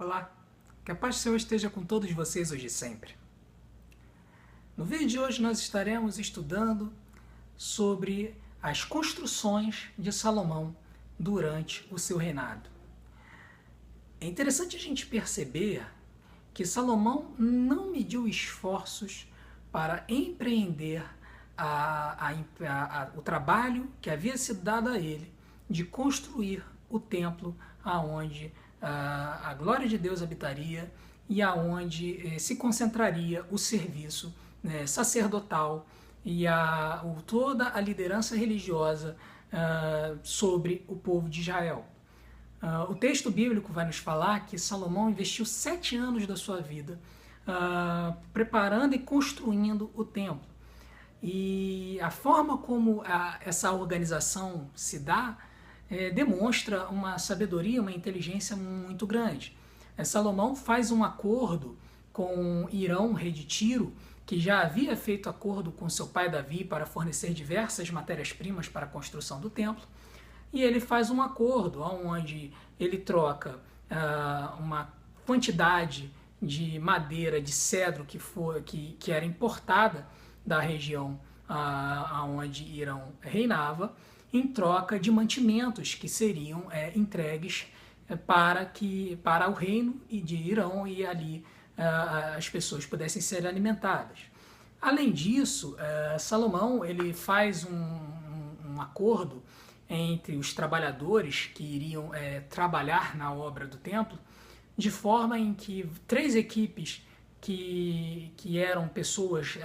Olá, que a paz do Senhor esteja com todos vocês hoje e sempre. No vídeo de hoje nós estaremos estudando sobre as construções de Salomão durante o seu reinado. É interessante a gente perceber que Salomão não mediu esforços para empreender o trabalho que havia sido dado a ele de construir o templo aonde a glória de Deus habitaria e aonde se concentraria o serviço sacerdotal e toda a liderança religiosa sobre o povo de Israel. O texto bíblico vai nos falar que Salomão investiu 7 anos da sua vida preparando e construindo o templo. E a forma como essa organização se dá demonstra uma sabedoria, uma inteligência muito grande. Salomão faz um acordo com Hirão, rei de Tiro, que já havia feito acordo com seu pai Davi para fornecer diversas matérias-primas para a construção do templo. E ele faz um acordo onde ele troca uma quantidade de madeira de cedro que era importada da região onde Hirão reinava, em troca de mantimentos que seriam entregues para o reino de Hirão e ali as pessoas pudessem ser alimentadas. Além disso, Salomão ele faz um acordo entre os trabalhadores que iriam trabalhar na obra do templo, de forma em que 3 equipes que eram pessoas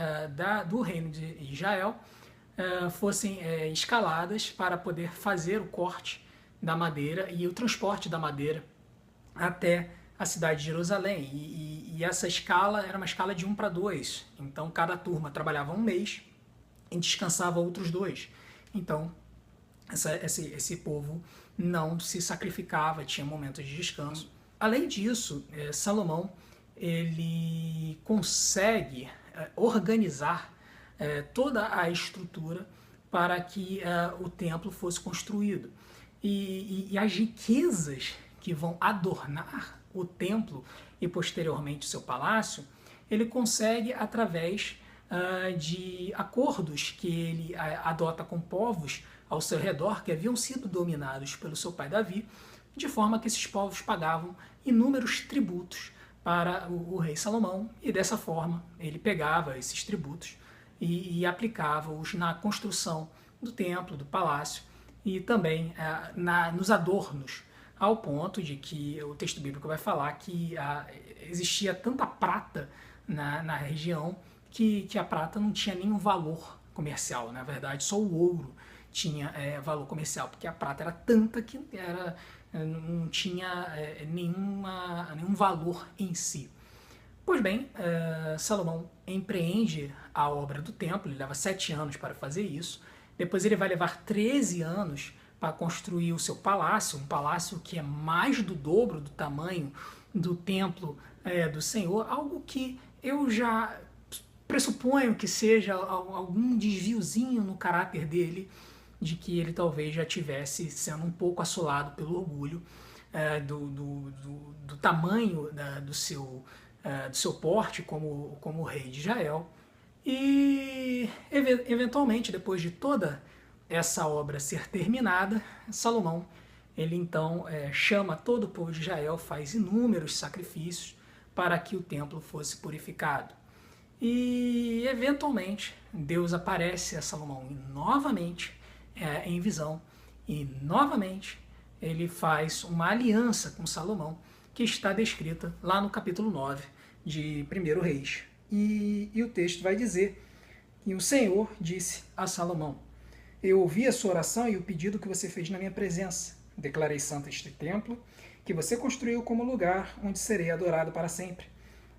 do reino de Israel fossem escaladas para poder fazer o corte da madeira e o transporte da madeira até a cidade de Jerusalém. E essa escala era uma escala de 1 para 2. Então cada turma trabalhava um mês e descansava outros 2. Então esse povo não se sacrificava, tinha momentos de descanso. Além disso, Salomão ele consegue organizar toda a estrutura para que o templo fosse construído. E as riquezas que vão adornar o templo e posteriormente o seu palácio, ele consegue através de acordos que ele adota com povos ao seu redor que haviam sido dominados pelo seu pai Davi, de forma que esses povos pagavam inúmeros tributos para o rei Salomão, e dessa forma ele pegava esses tributos e aplicava-os na construção do templo, do palácio e também nos adornos, ao ponto de que o texto bíblico vai falar que existia tanta prata na região que a prata não tinha nenhum valor comercial. Na verdade, só o ouro tinha valor comercial, porque a prata era tanta que não tinha nenhum valor em si. Pois bem, Salomão empreende a obra do templo, ele leva 7 anos para fazer isso, depois ele vai levar 13 anos para construir o seu palácio, um palácio que é mais do dobro do tamanho do templo do Senhor, algo que eu já pressuponho que seja algum desviozinho no caráter dele, de que ele talvez já tivesse sendo um pouco assolado pelo orgulho do tamanho do seu porte como rei de Israel. E eventualmente, depois de toda essa obra ser terminada, Salomão ele então chama todo o povo de Israel, faz inúmeros sacrifícios para que o templo fosse purificado. E eventualmente Deus aparece a Salomão novamente em visão, e novamente ele faz uma aliança com Salomão, que está descrita lá no capítulo 9 de 1 Reis. E o texto vai dizer que o Senhor disse a Salomão: eu ouvi a sua oração e o pedido que você fez na minha presença. Declarei santo este templo, que você construiu como lugar onde serei adorado para sempre.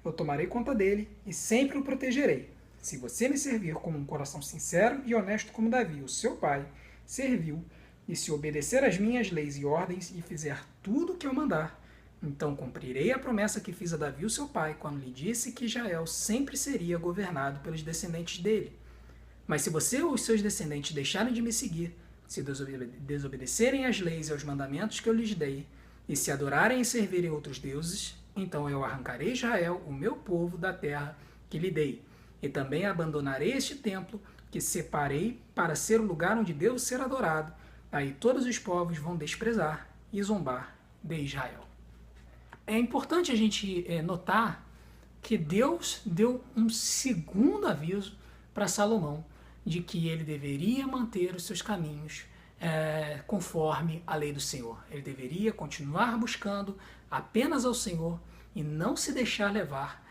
Eu tomarei conta dele e sempre o protegerei. Se você me servir com um coração sincero e honesto como Davi, o seu pai, serviu, e se obedecer às minhas leis e ordens e fizer tudo o que eu mandar, então cumprirei a promessa que fiz a Davi, o seu pai, quando lhe disse que Israel sempre seria governado pelos descendentes dele. Mas se você ou os seus descendentes deixarem de me seguir, se desobedecerem às leis e aos mandamentos que eu lhes dei, e se adorarem e servirem outros deuses, Então eu arrancarei Israel, o meu povo, da terra que lhe dei, e também abandonarei este templo que separei para ser o lugar onde devo ser adorado. Aí todos os povos vão desprezar e zombar de Israel. É importante a gente notar que Deus deu um segundo aviso para Salomão de que ele deveria manter os seus caminhos conforme a lei do Senhor. Ele deveria continuar buscando apenas ao Senhor e não se deixar levar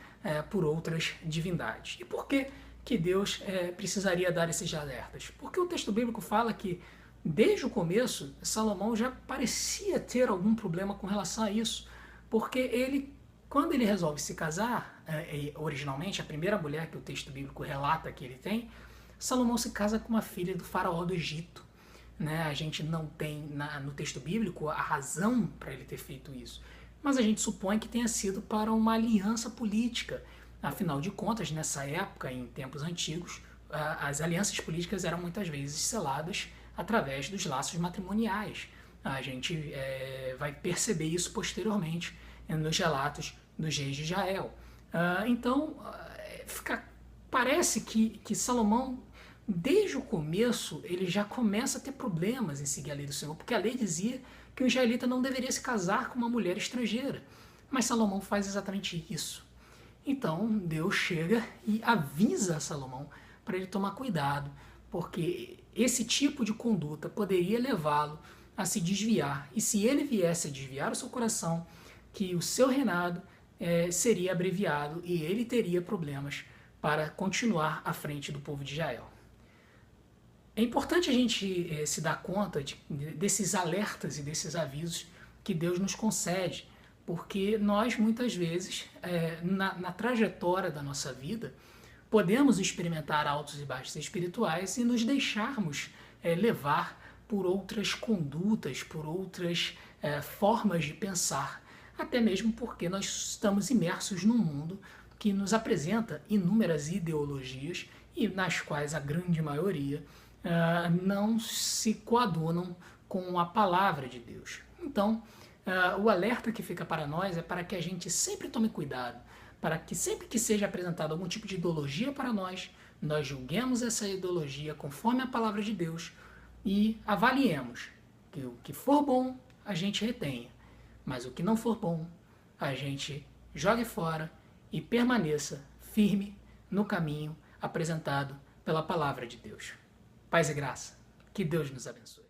por outras divindades. E por que Deus precisaria dar esses alertas? Porque o texto bíblico fala que desde o começo Salomão já parecia ter algum problema com relação a isso, porque quando ele resolve se casar, originalmente a primeira mulher que o texto bíblico relata que ele tem, Salomão se casa com uma filha do faraó do Egito. Né? A gente não tem no texto bíblico a razão para ele ter feito isso, mas a gente supõe que tenha sido para uma aliança política. Afinal de contas, nessa época, em tempos antigos, as alianças políticas eram muitas vezes seladas através dos laços matrimoniais. A gente vai perceber isso posteriormente nos relatos dos reis de Israel. Então, parece que Salomão, desde o começo, ele já começa a ter problemas em seguir a lei do Senhor, porque a lei dizia que o israelita não deveria se casar com uma mulher estrangeira. Mas Salomão faz exatamente isso. Então Deus chega e avisa a Salomão para ele tomar cuidado, porque esse tipo de conduta poderia levá-lo a se desviar. E se ele viesse a desviar o seu coração, que o seu reinado seria abreviado e ele teria problemas para continuar à frente do povo de Israel. É importante a gente se dar conta desses alertas e desses avisos que Deus nos concede, porque nós muitas vezes, na trajetória da nossa vida, podemos experimentar altos e baixos espirituais e nos deixarmos levar por outras condutas, por outras formas de pensar, até mesmo porque nós estamos imersos num mundo que nos apresenta inúmeras ideologias e nas quais a grande maioria não se coadunam com a palavra de Deus. Então, o alerta que fica para nós é para que a gente sempre tome cuidado, para que sempre que seja apresentado algum tipo de ideologia para nós julguemos essa ideologia conforme a palavra de Deus e avaliemos que o que for bom a gente retenha, mas o que não for bom a gente jogue fora e permaneça firme no caminho apresentado pela palavra de Deus. Paz e graça. Que Deus nos abençoe.